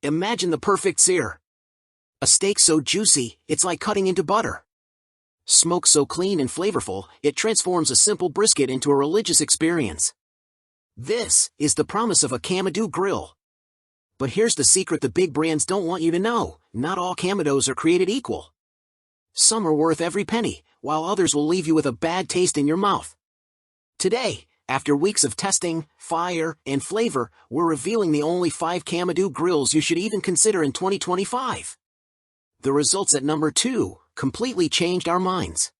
Imagine the perfect sear. A steak so juicy, it's like cutting into butter. Smoke so clean and flavorful, it transforms a simple brisket into a religious experience. This is the promise of a Kamado grill. But here's the secret the big brands don't want you to know: not all Kamados are created equal. Some are worth every penny, while others will leave you with a bad taste in your mouth. Today, after weeks of testing, fire, and flavor, we're revealing the only 5 Kamado grills you should even consider in 2025. The results at number 2 completely changed our minds.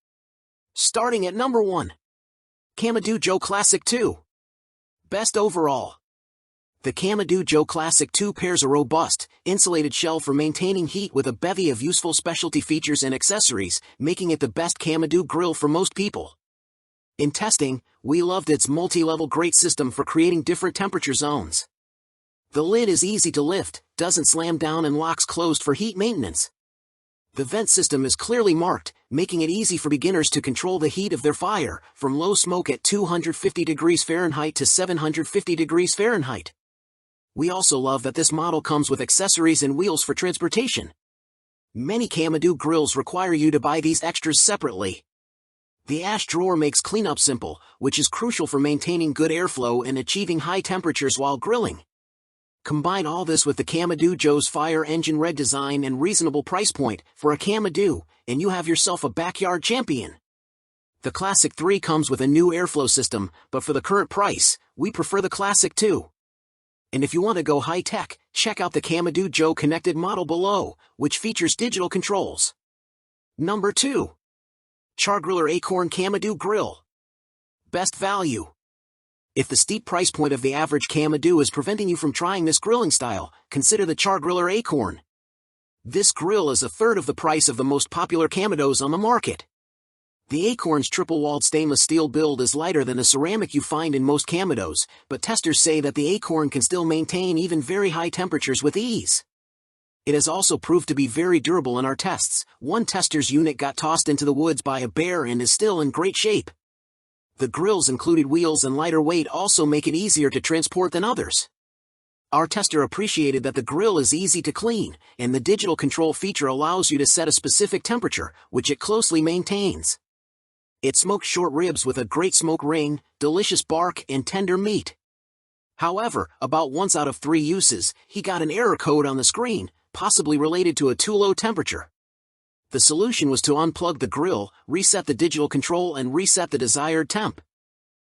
Starting at number 1. Kamado Joe Classic II. Best overall. The Kamado Joe Classic II pairs a robust, insulated shell for maintaining heat with a bevy of useful specialty features and accessories, making it the best Kamado grill for most people. In testing, we loved its multi-level grate system for creating different temperature zones. The lid is easy to lift, doesn't slam down, and locks closed for heat maintenance. The vent system is clearly marked, making it easy for beginners to control the heat of their fire, from low smoke at 250 degrees Fahrenheit to 750 degrees Fahrenheit. We also love that this model comes with accessories and wheels for transportation. Many Kamado grills require you to buy these extras separately. The ash drawer makes cleanup simple, which is crucial for maintaining good airflow and achieving high temperatures while grilling. Combine all this with the Kamado Joe's fire engine red design and reasonable price point for a Kamado, and you have yourself a backyard champion. The Classic 3 comes with a new airflow system, but for the current price, we prefer the Classic 2. And if you want to go high-tech, check out the Kamado Joe connected model below, which features digital controls. Number 2. Char-Griller Akorn Kamado Grill. Best value. If the steep price point of the average Kamado is preventing you from trying this grilling style, consider the Char-Griller Akorn. This grill is a third of the price of the most popular Kamados on the market. The Akorn's triple-walled stainless steel build is lighter than the ceramic you find in most Kamados, but testers say that the Akorn can still maintain even very high temperatures with ease. It has also proved to be very durable in our tests. One tester's unit got tossed into the woods by a bear and is still in great shape. The grill's included wheels and lighter weight also make it easier to transport than others. Our tester appreciated that the grill is easy to clean, and the digital control feature allows you to set a specific temperature, which it closely maintains. It smokes short ribs with a great smoke ring, delicious bark, and tender meat. However, about once out of 3 uses, he got an error code on the screen, possibly related to a too low temperature. The solution was to unplug the grill, reset the digital control, and reset the desired temp.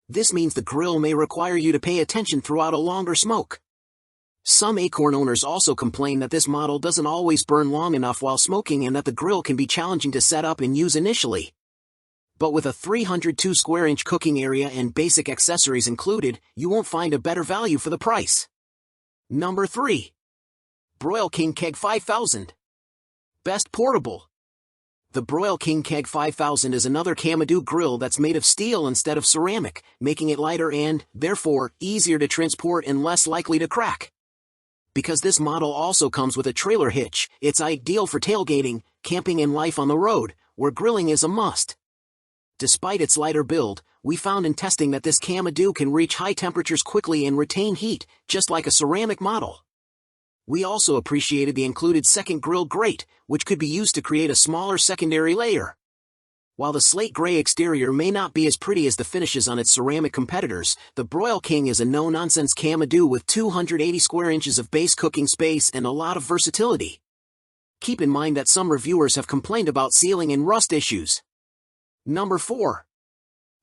This means the grill may require you to pay attention throughout a longer smoke. Some Akorn owners also complain that this model doesn't always burn long enough while smoking and that the grill can be challenging to set up and use initially. But with a 302 square inch cooking area and basic accessories included, you won't find a better value for the price. Number 3. Broil King Keg 5000. Best portable. The Broil King Keg 5000 is another Kamado grill that's made of steel instead of ceramic, making it lighter and, therefore, easier to transport and less likely to crack. Because this model also comes with a trailer hitch, it's ideal for tailgating, camping, and life on the road, where grilling is a must. Despite its lighter build, we found in testing that this Kamado can reach high temperatures quickly and retain heat, just like a ceramic model. We also appreciated the included second grill grate, which could be used to create a smaller secondary layer. While the slate gray exterior may not be as pretty as the finishes on its ceramic competitors, the Broil King is a no-nonsense Kamado with 280 square inches of base cooking space and a lot of versatility. Keep in mind that some reviewers have complained about sealing and rust issues. Number 4.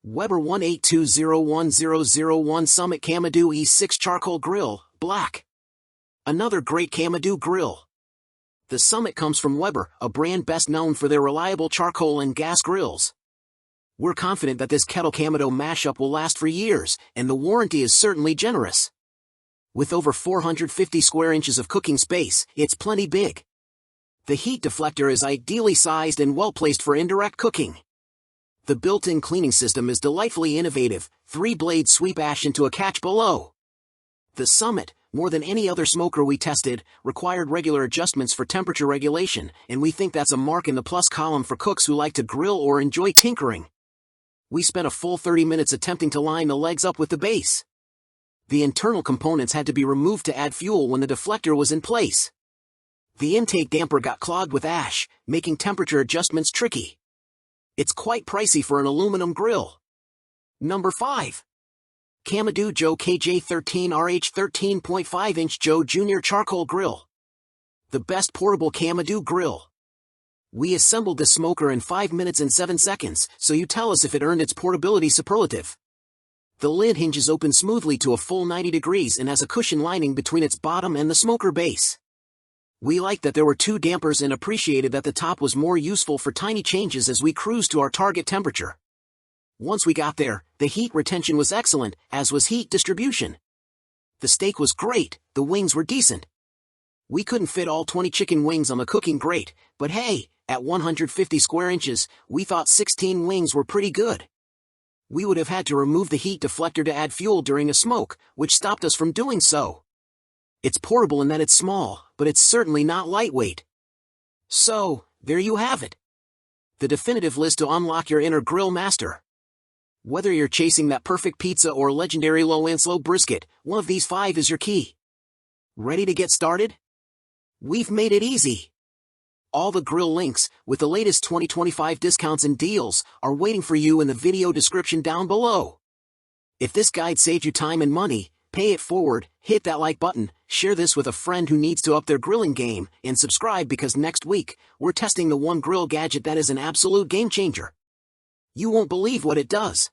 Weber 182010001 Summit Kamado E6 Charcoal Grill, Black. Another great Kamado grill. The Summit comes from Weber, a brand best known for their reliable charcoal and gas grills. We're confident that this kettle Kamado mashup will last for years, and the warranty is certainly generous. With over 450 square inches of cooking space, it's plenty big. The heat deflector is ideally sized and well-placed for indirect cooking. The built-in cleaning system is delightfully innovative, 3 blades sweep ash into a catch below. The Summit, more than any other smoker we tested, required regular adjustments for temperature regulation, and we think that's a mark in the plus column for cooks who like to grill or enjoy tinkering. We spent a full 30 minutes attempting to line the legs up with the base. The internal components had to be removed to add fuel when the deflector was in place. The intake damper got clogged with ash, making temperature adjustments tricky. It's quite pricey for an aluminum grill. Number 5. Kamado Joe KJ13RH 13.5-inch Joe Jr. Charcoal Grill. The best portable Kamado grill. We assembled the smoker in 5 minutes and 7 seconds, so you tell us if it earned its portability superlative. The lid hinges open smoothly to a full 90 degrees and has a cushion lining between its bottom and the smoker base. We liked that there were 2 dampers and appreciated that the top was more useful for tiny changes as we cruised to our target temperature. Once we got there, the heat retention was excellent, as was heat distribution. The steak was great, the wings were decent. We couldn't fit all 20 chicken wings on the cooking grate, but hey, at 150 square inches, we thought 16 wings were pretty good. We would have had to remove the heat deflector to add fuel during a smoke, which stopped us from doing so. It's portable in that it's small, but it's certainly not lightweight. So, there you have it. The definitive list to unlock your inner grill master. Whether you're chasing that perfect pizza or legendary low and slow brisket, one of these 5 is your key. Ready to get started? We've made it easy. All the grill links, with the latest 2025 discounts and deals, are waiting for you in the video description down below. If this guide saved you time and money, pay it forward, hit that like button, share this with a friend who needs to up their grilling game, and subscribe because next week, we're testing the one grill gadget that is an absolute game changer. You won't believe what it does.